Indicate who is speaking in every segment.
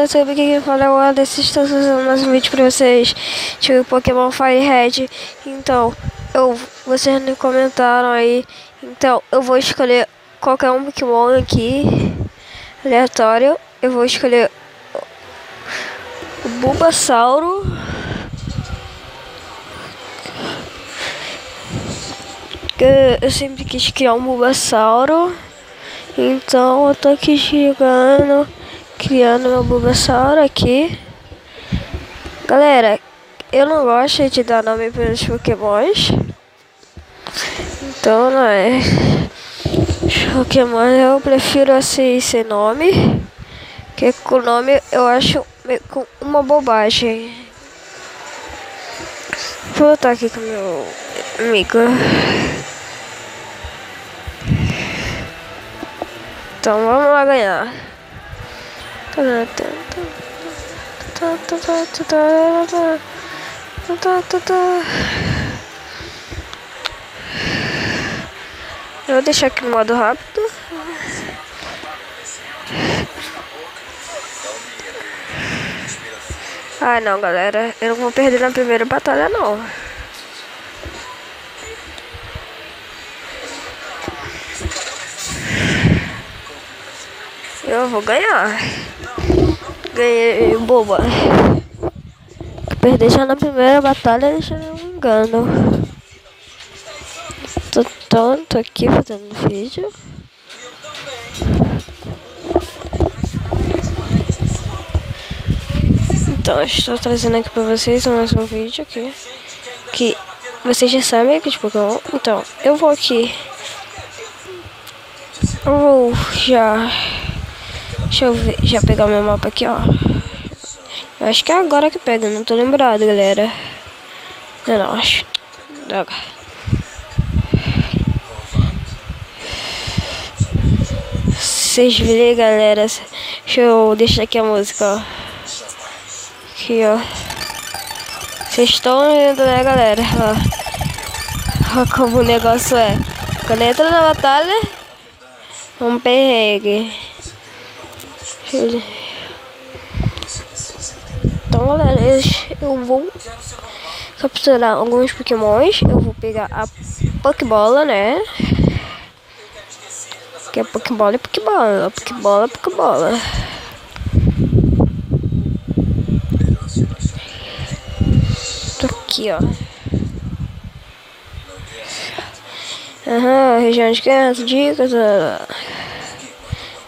Speaker 1: Sobre o que fala agora, estou fazendo mais um vídeo pra vocês sobre Pokémon Fire Red. Então, vocês me comentaram aí, então eu vou escolher qualquer um Pokémon aqui, aleatório. Eu vou escolher o Bulbasauro. Eu sempre quis criar um Bulbasauro, então eu tô aqui criando meu Bulbasauro aqui. Galera, eu não gosto de dar nome para os Pokémons, então não é. Os Pokémon eu prefiro assim sem nome, porque com nome eu acho uma bobagem. Vou voltar aqui com meu amigo. Então vamos lá ganhar. Eu vou deixar aqui no modo rápido. Ah não, galera, eu não vou perder na primeira batalha não. Eu vou ganhar. Ganhei, boba. Perder já na primeira batalha, se eu não me engano. Tô aqui fazendo vídeo. Então, estou trazendo aqui pra vocês mais um vídeo aqui. Que vocês já sabem que de Pokémon. Então, eu vou aqui. Eu vou já... Deixa eu ver, já pegar meu mapa aqui, ó. Eu acho que é agora que pega, não tô lembrado, galera. Eu não acho. Droga. Vocês viram, galera? Deixa eu deixar aqui a música, ó. Aqui, ó. Vocês estão vendo, né, galera? Ó como o negócio é. Quando entra na batalha, um perrengue. Então, galera, eu vou capturar alguns Pokémons. Eu vou pegar a Pokébola, né? Que é Pokébola e Pokébola. Pokébola, Pokébola. Tô aqui, ó. Região de guerra, dicas.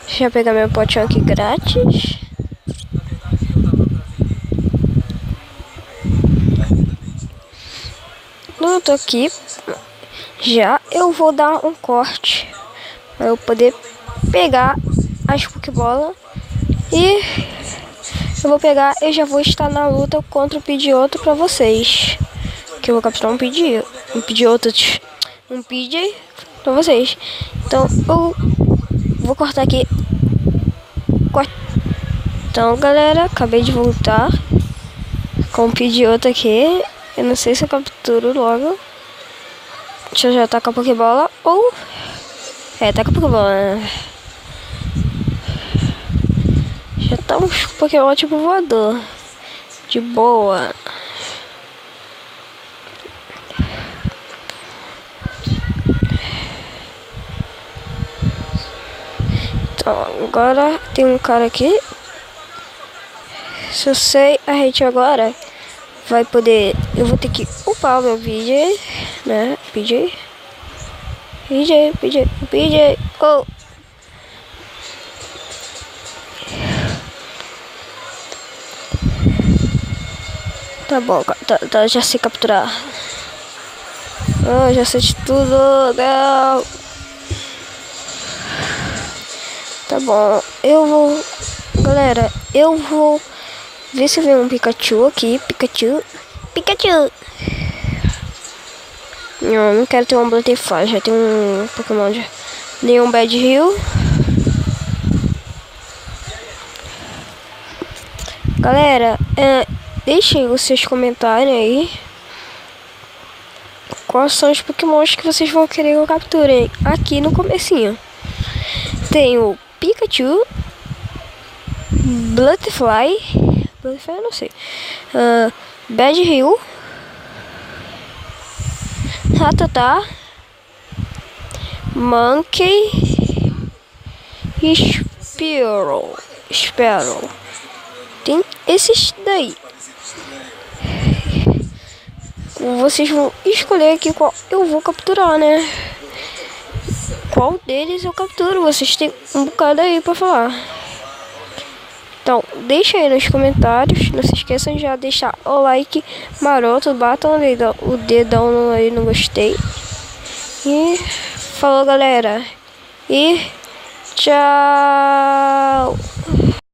Speaker 1: Deixa eu pegar meu potinho aqui grátis. Não, tô aqui. Já eu vou dar um corte para eu poder pegar as Pokébola. E eu vou pegar, eu já vou estar na luta contra o Pidgeotto para vocês. Que eu vou capturar um Pidgeotto para vocês. Então eu vou cortar aqui. Então, galera, acabei de voltar com o Pidgeotto aqui. Eu não sei se eu capturo logo. Deixa eu já tacar a Pokébola ou... taca a Pokébola, né? Já tá um Pokémon tipo voador. De boa. Então, agora tem um cara aqui. Se eu sei, a gente agora vai poder... Eu vou ter que upar o meu PJ, né? PJ. Oh! Tá bom, já sei capturar. Oh, já sei de tudo. Legal. Tá bom, eu vou... Galera, eu vou ver se vem um Pikachu aqui. Pikachu. Não quero ter um Butterfly, já tem um Pokémon de nenhum Bad Hill. Galera, deixem os seus comentários aí. Quais são os Pokémons que vocês vão querer que eu capture aqui no comecinho. Tem o Pikachu, Butterfly eu não sei. Bad Hill, Rattata, Monkey e Sparrow. Tem esses daí. Vocês vão escolher aqui qual eu vou capturar, né? Qual deles eu capturo? Vocês têm um bocado aí pra falar. Então, deixa aí nos comentários. Não se esqueçam de já deixar o like maroto. Batam o dedão aí no gostei. E falou, galera. E tchau.